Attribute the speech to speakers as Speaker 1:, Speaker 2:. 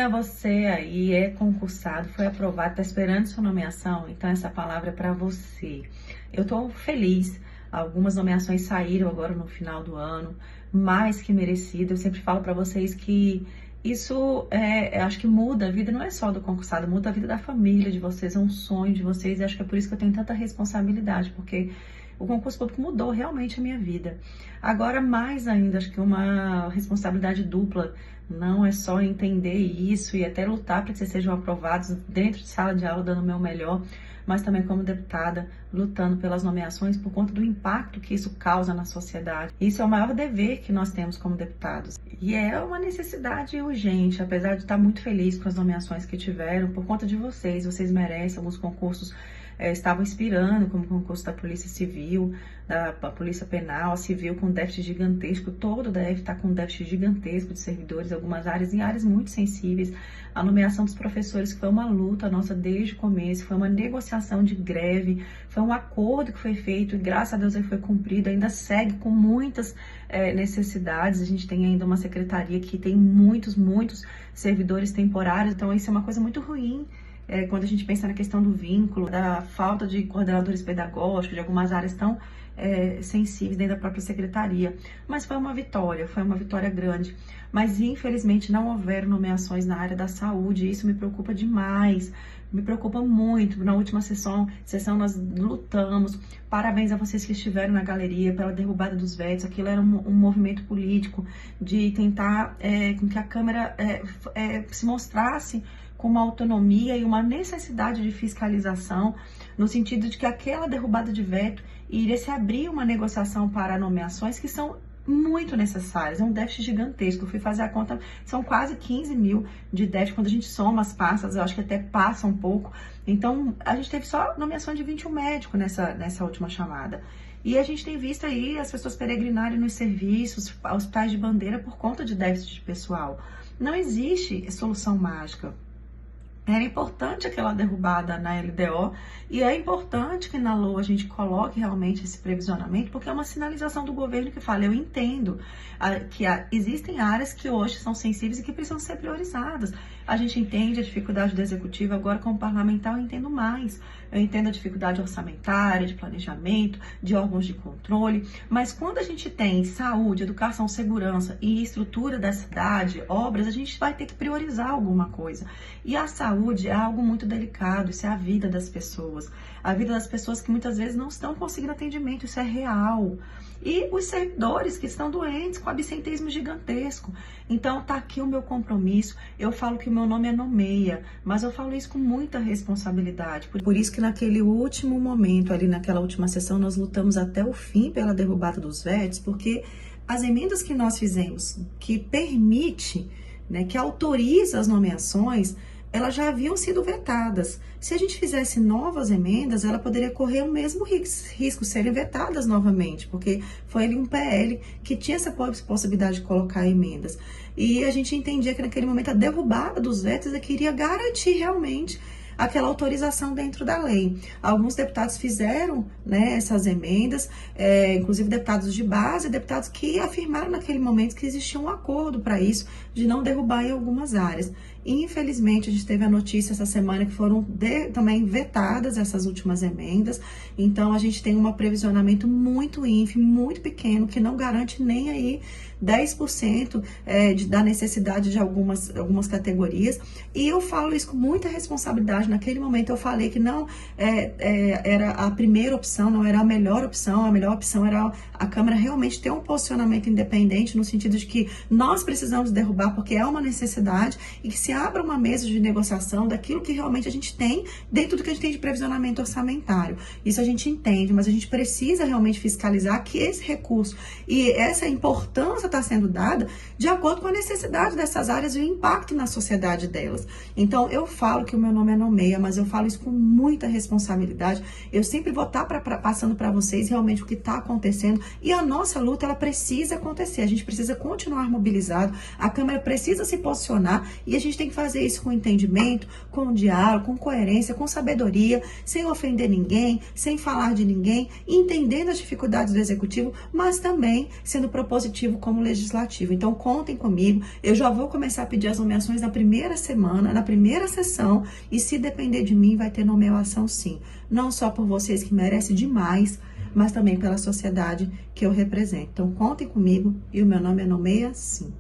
Speaker 1: Você aí é concursado, foi aprovado, está esperando sua nomeação, então essa palavra é para você. Eu estou feliz, algumas nomeações saíram agora no final do ano, mais que merecido. Eu sempre falo para vocês que isso acho que muda a vida, não é só do concursado, muda a vida da família de vocês, é um sonho de vocês, e acho que é por isso que eu tenho tanta responsabilidade, porque o concurso público mudou realmente a minha vida. Agora, mais ainda, acho que uma responsabilidade dupla, não é só entender isso e até lutar para que vocês sejam aprovados dentro de sala de aula, dando o meu melhor, mas também como deputada, lutando pelas nomeações por conta do impacto que isso causa na sociedade. Isso é o maior dever que nós temos como deputados. E é uma necessidade urgente, apesar de estar muito feliz com as nomeações que tiveram, por conta de vocês. Vocês merecem. Alguns concursos estavam inspirando, como o concurso da Polícia Civil, da Polícia Penal, a Civil, com déficit gigantesco. Todo o DF está com um déficit gigantesco de servidores, algumas áreas, em áreas muito sensíveis. A nomeação dos professores, que foi uma luta nossa desde o começo, foi uma negociação de greve, foi um acordo que foi feito e graças a Deus ele foi cumprido, ainda segue com muitas necessidades. A gente tem ainda uma secretaria que tem muitos servidores temporários, então isso é uma coisa muito ruim. Quando a gente pensa na questão do vínculo, da falta de coordenadores pedagógicos, de algumas áreas tão sensíveis dentro da própria secretaria. Mas foi uma vitória grande. Mas infelizmente não houveram nomeações na área da saúde, e isso me preocupa demais, me preocupa muito. Na última sessão nós lutamos, parabéns a vocês que estiveram na galeria pela derrubada dos vetos. Aquilo era um movimento político de tentar com que a Câmara se mostrasse com uma autonomia e uma necessidade de fiscalização, no sentido de que aquela derrubada de veto iria se abrir uma negociação para nomeações que são muito necessárias. É um déficit gigantesco. Eu fui fazer a conta, são quase 15 mil de déficit. Quando a gente soma as pastas, eu acho que até passa um pouco. Então, a gente teve só nomeação de 21 médicos nessa última chamada. E a gente tem visto aí as pessoas peregrinarem nos serviços, hospitais de bandeira, por conta de déficit de pessoal. Não existe solução mágica. Era importante aquela derrubada na LDO e é importante que na LOA a gente coloque realmente esse previsionamento, porque é uma sinalização do governo que fala: eu entendo que existem áreas que hoje são sensíveis e que precisam ser priorizadas. A gente entende a dificuldade do executivo, agora como parlamentar eu entendo mais. Eu entendo a dificuldade orçamentária, de planejamento, de órgãos de controle, mas quando a gente tem saúde, educação, segurança e estrutura da cidade, obras, a gente vai ter que priorizar alguma coisa. E a saúde é algo muito delicado, isso é a vida das pessoas. A vida das pessoas que muitas vezes não estão conseguindo atendimento, isso é real. E os servidores que estão doentes, com absenteísmo gigantesco. Então, tá aqui o meu compromisso. Eu falo que o meu nome é Nomeia, mas eu falo isso com muita responsabilidade. Por isso que naquele último momento, ali naquela última sessão, nós lutamos até o fim pela derrubada dos vetos, porque as emendas que nós fizemos, que permite, que autoriza as nomeações, elas já haviam sido vetadas. Se a gente fizesse novas emendas, ela poderia correr o mesmo risco, serem vetadas novamente, porque foi ali um PL que tinha essa possibilidade de colocar emendas. E a gente entendia que naquele momento a derrubada dos vetos queria garantir realmente aquela autorização dentro da lei. Alguns deputados fizeram essas emendas, inclusive deputados de base, deputados que afirmaram naquele momento que existia um acordo para isso, de não derrubar em algumas áreas. Infelizmente, a gente teve a notícia essa semana que foram também vetadas essas últimas emendas, então a gente tem um previsionamento muito ínfimo, muito pequeno, que não garante nem aí 10% da necessidade de algumas categorias. E eu falo isso com muita responsabilidade. Naquele momento eu falei que não era a primeira opção, não era a melhor opção era a Câmara realmente ter um posicionamento independente, no sentido de que nós precisamos derrubar porque é uma necessidade, e que se abra uma mesa de negociação daquilo que realmente a gente tem dentro do que a gente tem de previsionamento orçamentário. Isso a gente entende, mas a gente precisa realmente fiscalizar que esse recurso e essa importância está sendo dada de acordo com a necessidade dessas áreas e o impacto na sociedade delas. Então, eu falo que o meu nome é Nomeia, mas eu falo isso com muita responsabilidade. Eu sempre vou estar passando para vocês realmente o que está acontecendo, e a nossa luta, ela precisa acontecer. A gente precisa continuar mobilizado, a Câmara precisa se posicionar, e a gente tem que fazer isso com entendimento, com diálogo, com coerência, com sabedoria, sem ofender ninguém, sem falar de ninguém, entendendo as dificuldades do Executivo, mas também sendo propositivo como no Legislativo. Então, contem comigo. Eu já vou começar a pedir as nomeações na primeira semana, na primeira sessão, e se depender de mim, vai ter nomeação sim. Não só por vocês que merecem demais, mas também pela sociedade que eu represento. Então, contem comigo e o meu nome é Nomeia Sim.